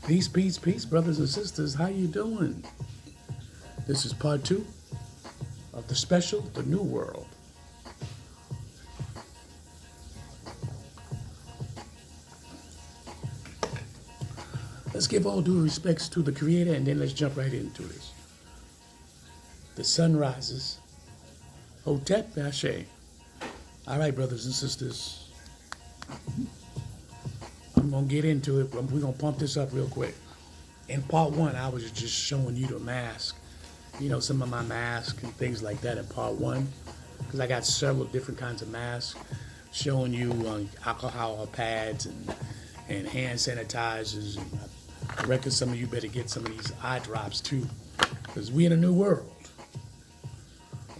Peace, peace, peace, brothers and sisters. How you doing? This is part two of the special, The New World. Let's give all due respects to the Creator, and then let's jump right into this. The sun rises. Hotep Ashe. All right, brothers and sisters. I'm going to get into it. We're going to pump this up real quick. In part one, I was just showing you the mask. You know, some of my masks and things like that in part one. Because I got several different kinds of masks. Showing you alcohol pads and hand sanitizers. And I reckon some of you better get some of these eye drops too. Because we in a new world.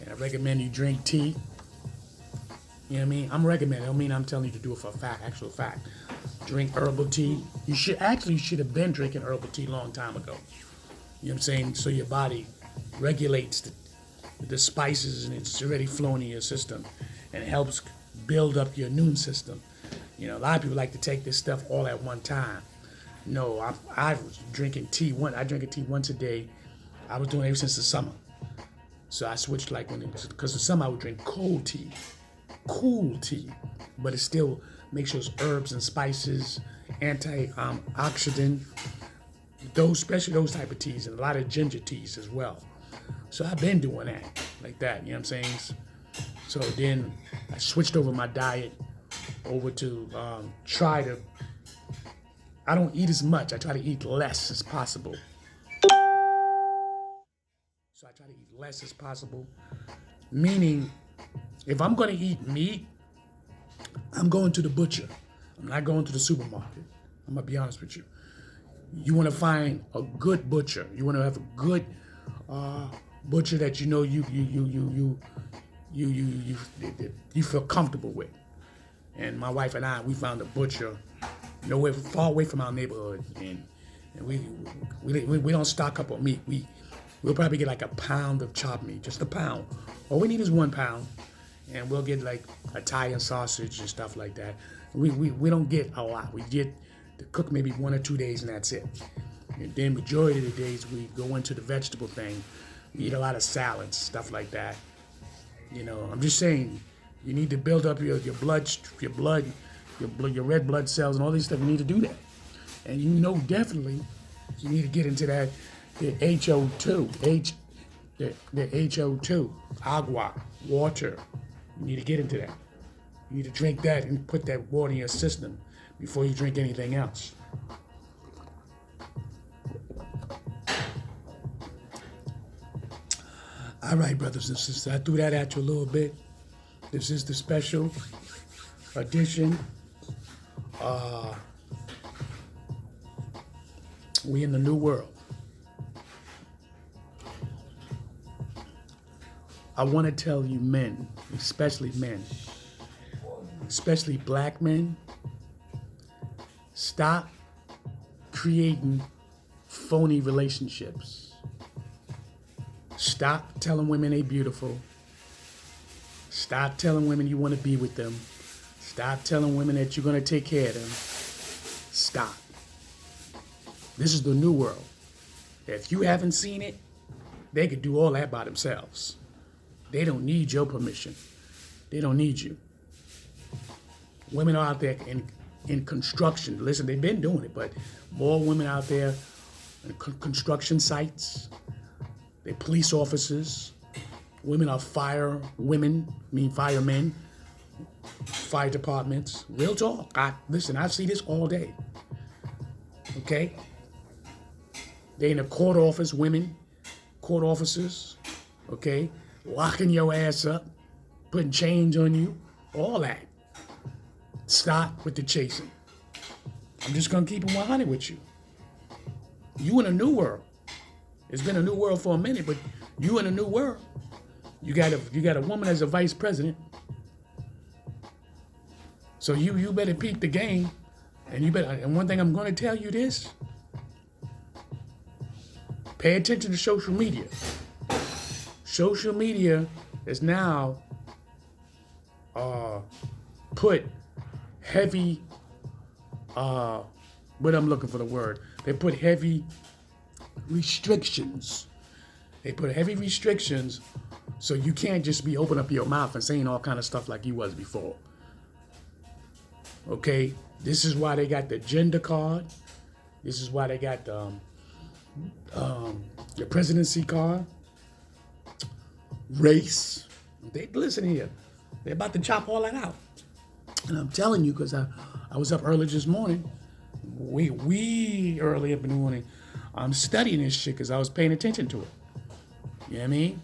And I recommend you drink tea. You know what I mean? I'm recommending. I don't mean I'm telling you to do it for a fact, actual fact. Drink herbal tea. You should have been drinking herbal tea a long time ago. You know what I'm saying? So your body regulates the spices and it's already flowing in your system and it helps build up your immune system. You know, a lot of people like to take this stuff all at one time. No, I was drinking tea. I drink a tea once a day. I was doing it ever since the summer. So I switched because the summer I would drink cold tea. Cool tea, but it still makes those herbs and spices, antioxidant, especially those type of teas, and a lot of ginger teas as well. So I've been doing that, like that, you know what I'm saying? So then I switched over my diet over to I don't eat as much, I try to eat less as possible. So I try to eat less as possible, meaning if I'm going to eat meat, I'm going to the butcher. I'm not going to the supermarket. I'm going to be honest with you. You want to find a good butcher. You want to have a good butcher that you know you feel comfortable with. And my wife and I, we found a butcher nowhere far away from our neighborhood, and we don't stock up on meat. We'll probably get like a pound of chopped meat, just a pound. All we need is 1 pound. And we'll get like Italian sausage and stuff like that. We don't get a lot. We get to cook maybe 1 or 2 days and that's it. And then majority of the days we go into the vegetable thing. We eat a lot of salads, stuff like that. You know, I'm just saying, you need to build up your red blood cells and all these stuff. You need to do that. And you know definitely you need to get into that the HO2, the HO2, agua, water. You need to get into that. You need to drink that and put that water in your system before you drink anything else. All right, brothers and sisters, I threw that at you a little bit. This is the special edition. We in the new world. I want to tell you men, especially black men, stop creating phony relationships. Stop telling women they're beautiful. Stop telling women you want to be with them. Stop telling women that you're going to take care of them. Stop. This is the new world. If you haven't seen it, they could do all that by themselves. They don't need your permission. They don't need you. Women are out there in construction. Listen, they've been doing it, but more women out there in construction sites. They're police officers. Women are firemen, fire departments. Real talk. Listen, I see this all day. Okay? They in the court office, court officers. Okay? Locking your ass up, putting chains on you, all that. Stop with the chasing. I'm just gonna keep it 100 with you. You in a new world. It's been a new world for a minute, but you in a new world. You got a woman as a vice president. So you better peep the game, and one thing I'm gonna tell you this. Pay attention to social media. Social media is now put heavy But I'm looking for the word. They put heavy restrictions. They put heavy restrictions so you can't just be open up your mouth and saying all kind of stuff like you was before. Okay? This is why they got the gender card. This is why they got the presidency card. Race. Listen here. They're about to chop all that out. And I'm telling you, because I was up early this morning. We early up in the morning. I'm studying this shit because I was paying attention to it. You know what I mean?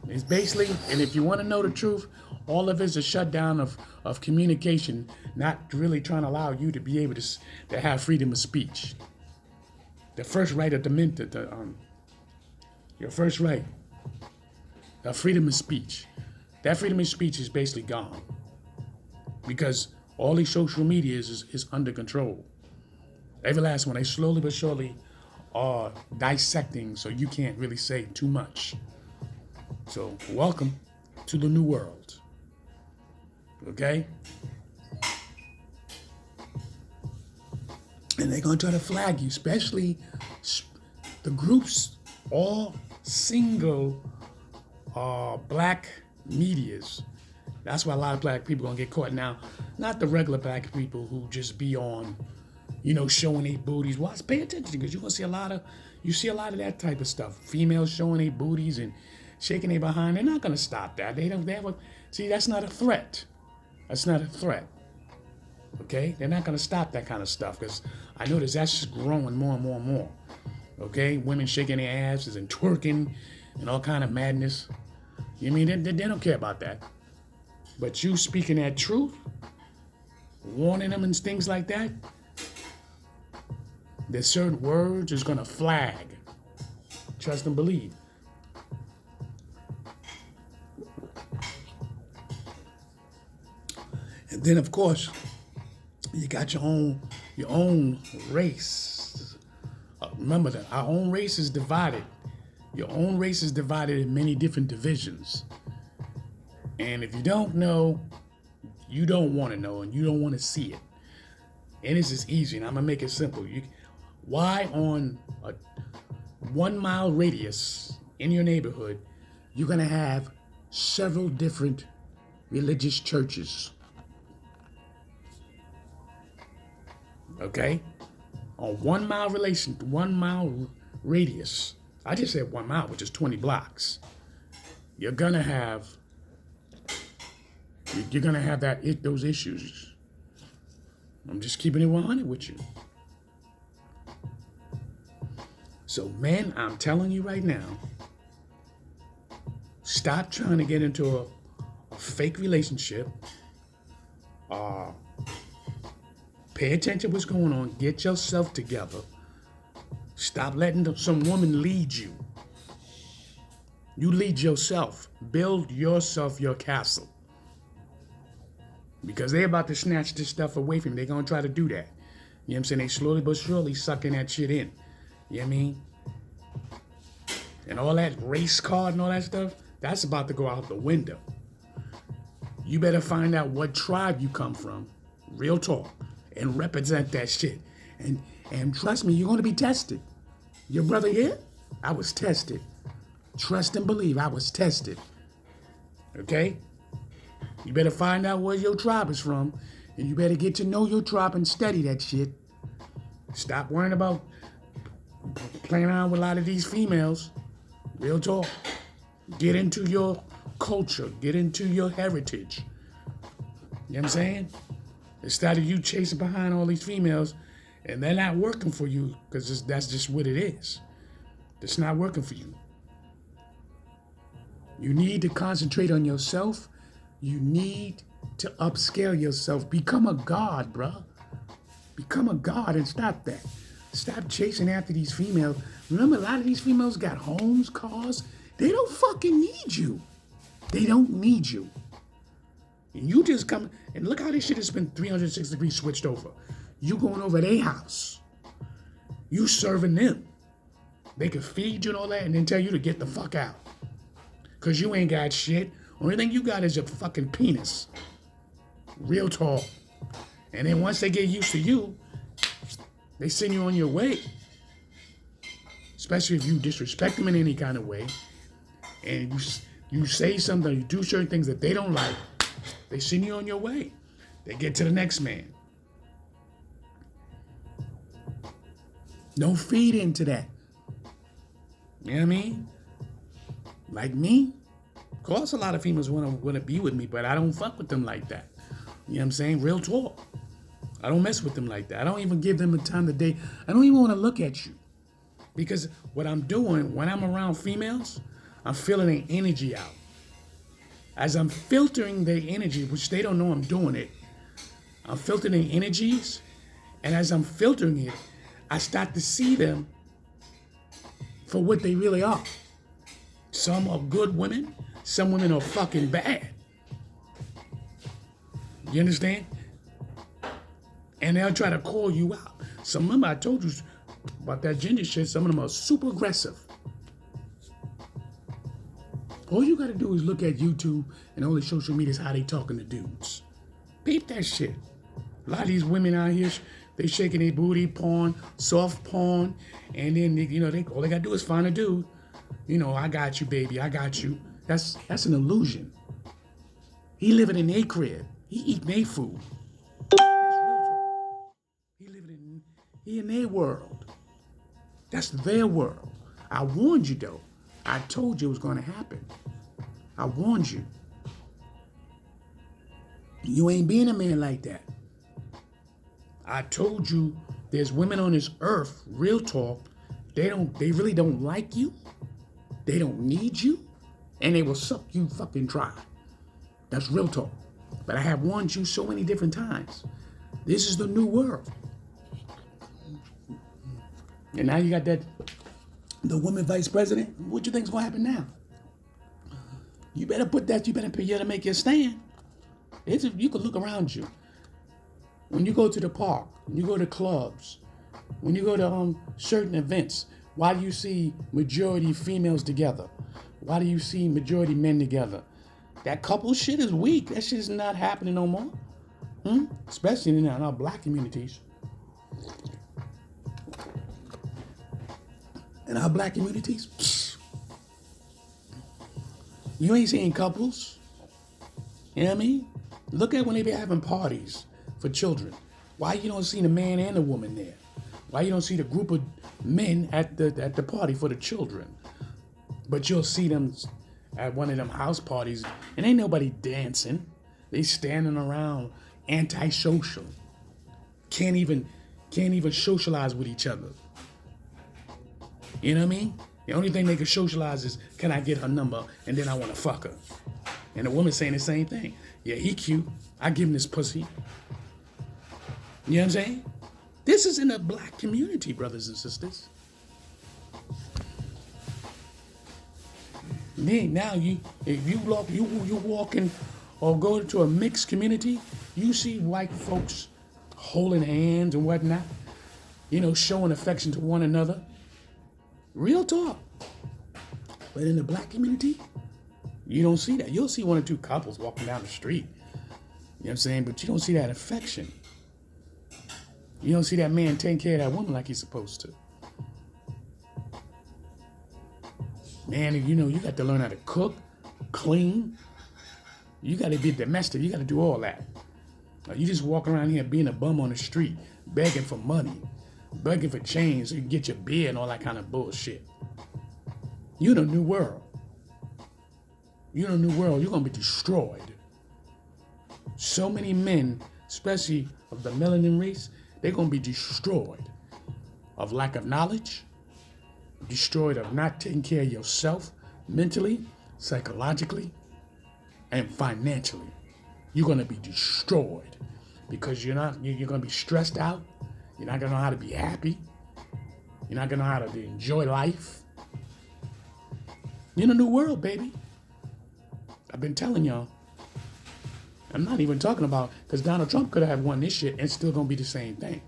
It's basically, and if you want to know the truth, all of it is a shutdown of communication, not really trying to allow you to be able to have freedom of speech. The first right of your first right of freedom of speech. That freedom of speech is basically gone because all these social media is under control. Every last one, they slowly but surely are dissecting so you can't really say too much. So welcome to the new world. Okay? And they're going to try to flag you, especially the groups, all single black medias. That's why a lot of black people are going to get caught now. Not the regular black people who just be on, showing their booties. Well, pay attention because you're going to see a lot of that type of stuff. Females showing their booties and shaking their behind. They're not going to stop that. See, that's not a threat. That's not a threat. Okay? They're not going to stop that kind of stuff because I notice that's just growing more and more and more. Okay? Women shaking their asses and twerking and all kind of madness. You mean they don't care about that. But you speaking that truth, warning them and things like that, there's certain words is going to flag. Trust and believe. And then, of course, you got your own race. Remember that our own race is divided. Your own race is divided in many different divisions. And if you don't know, you don't want to know and you don't want to see it. And it's just easy, and I'm going to make it simple. Why on a 1 mile radius in your neighborhood, you're going to have several different religious churches? Okay? On 1 mile 1 mile radius, I just said 1 mile, which is 20 blocks. You're gonna have those issues. I'm just keeping it 100 with you. So, man, I'm telling you right now, stop trying to get into a fake relationship. Pay attention to what's going on. Get yourself together. Stop letting some woman lead you. You lead yourself. Build yourself your castle. Because they're about to snatch this stuff away from you. They're going to try to do that. You know what I'm saying? They slowly but surely sucking that shit in. You know what I mean? And all that race card and all that stuff, that's about to go out the window. You better find out what tribe you come from. Real talk. And represent that shit. And trust me, you're going to be tested. Your brother here, I was tested. Trust and believe, I was tested. Okay? You better find out where your tribe is from, and you better get to know your tribe and study that shit. Stop worrying about playing around with a lot of these females. Real talk. Get into your culture. Get into your heritage. You know what I'm saying? Instead of you chasing behind all these females, and they're not working for you, because that's just what it is. It's not working for you. You need to concentrate on yourself. You need to upscale yourself. Become a god, bruh. Become a god and stop that. Stop chasing after these females. Remember, a lot of these females got homes, cars. They don't fucking need you. They don't need you. And you just come, and look how this shit has been 360 degrees switched over. You going over their house. You serving them. They can feed you and all that and then tell you to get the fuck out. Because you ain't got shit. Only thing you got is your fucking penis. Real talk. And then once they get used to you, They send you on your way. Especially if you disrespect them in any kind of way, and you say something, you do certain things that they don't like, they send you on your way. They get to the next man. Don't feed into that. You know what I mean? Like me, of course a lot of females want to be with me, but I don't fuck with them like that. You know what I'm saying? Real talk. I don't mess with them like that. I don't even give them the time of day. I don't even want to look at you. Because what I'm doing when I'm around females, I'm feeling their energy out. As I'm filtering their energy, which they don't know I'm doing it, I'm filtering their energies, and as I'm filtering it, I start to see them for what they really are. Some are good women, some women are fucking bad. You understand? And they'll try to call you out. Some of them, I told you about that gender shit, some of them are super aggressive. All you gotta do is look at YouTube and all the social medias, how they talking to dudes. Peep that shit. A lot of these women out here, they shaking their booty, porn, soft porn, and then all they gotta do is find a dude. I got you, baby, I got you. That's an illusion. He living in their crib. He eating their food. That's real talk. He in their world. That's their world. I warned you though. I told you it was going to happen. I warned you. You ain't being a man like that. I told you there's women on this earth, real talk, they really don't like you. They don't need you. And they will suck you fucking dry. That's real talk. But I have warned you so many different times. This is the new world. And now you got the woman vice president. What you think's gonna happen now? You better make your stand. You can look around you. When you go to the park, when you go to clubs, when you go to certain events, why do you see majority females together? Why do you see majority men together? That couple shit is weak. That shit is not happening no more. Especially in our black communities. In our black communities, you ain't seeing couples. You know what I mean? Look at when they be having parties for children. Why you don't see the man and the woman there? Why you don't see the group of men at the party for the children? But you'll see them at one of them house parties, and ain't nobody dancing. They standing around antisocial. Can't even socialize with each other. You know what I mean? The only thing they can socialize is, can I get her number, and then I want to fuck her. And the woman saying the same thing. Yeah, he cute. I give him this pussy. You know what I'm saying? This is in the black community, brothers and sisters. Then now if you walk in or go to a mixed community, you see white folks holding hands and whatnot, showing affection to one another. Real talk. But in the black community, you don't see that. You'll see one or two couples walking down the street. You know what I'm saying? But you don't see that affection. You don't see that man taking care of that woman like he's supposed to. Man, you got to learn how to cook, clean. You got to be domestic. You got to do all that. You just walk around here being a bum on the street, begging for money, begging for change so you can get your beer and all that kind of bullshit. You in a new world. You're in a new world. You're going to be destroyed. So many men, especially of the melanin race, they're going to be destroyed of lack of knowledge, destroyed of not taking care of yourself mentally, psychologically, and financially. You're going to be destroyed because you're going to be stressed out. You're not going to know how to be happy. You're not going to know how to enjoy life. You're in a new world, baby. I've been telling y'all. I'm not even talking about, because Donald Trump could have won this shit and still going to be the same thing.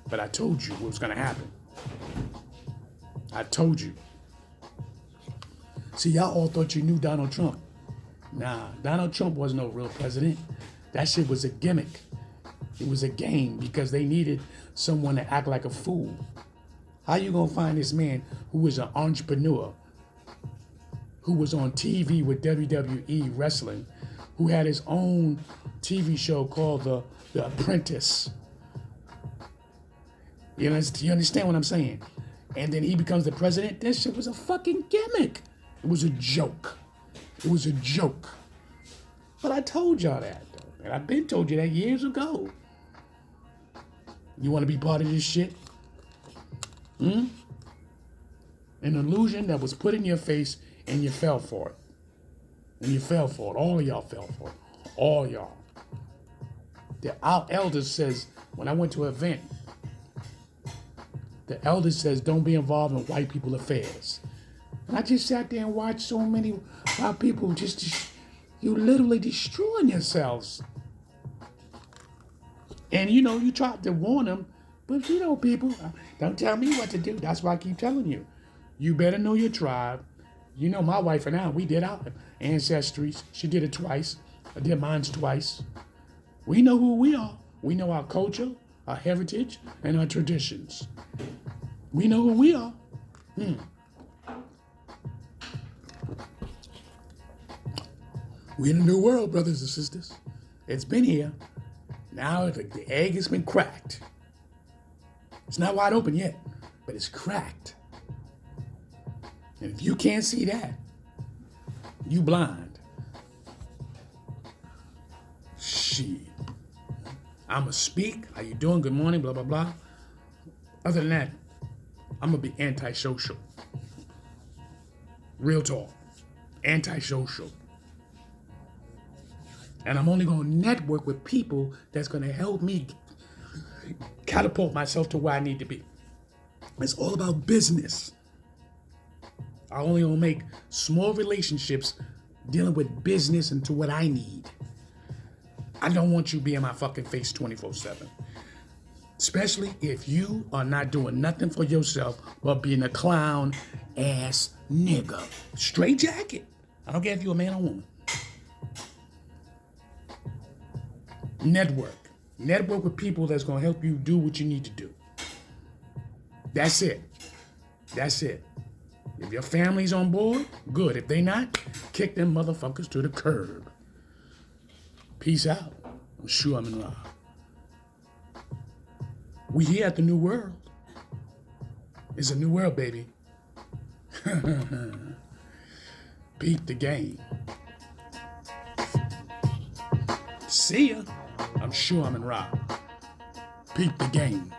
But I told you what was going to happen. I told you. See, y'all all thought you knew Donald Trump. Nah, Donald Trump wasn't no real president. That shit was a gimmick. It was a game because they needed someone to act like a fool. How you gonna find this man who was an entrepreneur, who was on TV with WWE wrestling, who had his own TV show called The Apprentice? You understand what I'm saying? And then he becomes the president. That shit was a fucking gimmick. It was a joke. It was a joke. But I told y'all that, though. And I've been told you that years ago. You want to be part of this shit? An illusion that was put in your face and you fell for it. And you fell for it. All of y'all fell for it. All y'all. Our elder says, when I went to an event, the elder says, don't be involved in white people affairs. And I just sat there and watched so many white people you literally destroying yourselves. And you tried to warn them, but people, don't tell me what to do. That's why I keep telling you. You better know your tribe. My wife and I, we did our ancestries. She did it twice. I did mine twice. We know who we are. We know our culture, our heritage, and our traditions. We know who we are. We're in a new world, brothers and sisters. It's been here. Now the egg has been cracked. It's not wide open yet, but it's cracked. And if you can't see that, you blind. Shit. I'ma speak. How you doing? Good morning, blah, blah, blah. Other than that, I'm gonna be antisocial. Real talk. Antisocial. And I'm only gonna network with people that's gonna help me catapult myself to where I need to be. It's all about business. I only gonna make small relationships dealing with business and to what I need. I don't want you being my fucking face 24/7. Especially if you are not doing nothing for yourself but being a clown ass nigga. Straight jacket. I don't care if you're a man or woman. Network. Network with people that's gonna help you do what you need to do. That's it. That's it. If your family's on board, good. If they not, kick them motherfuckers to the curb. Peace out. I'm sure I'm in love. We here at the new world. It's a new world, baby. Beat the game. See ya. I'm sure I'm in rock. Peep the game.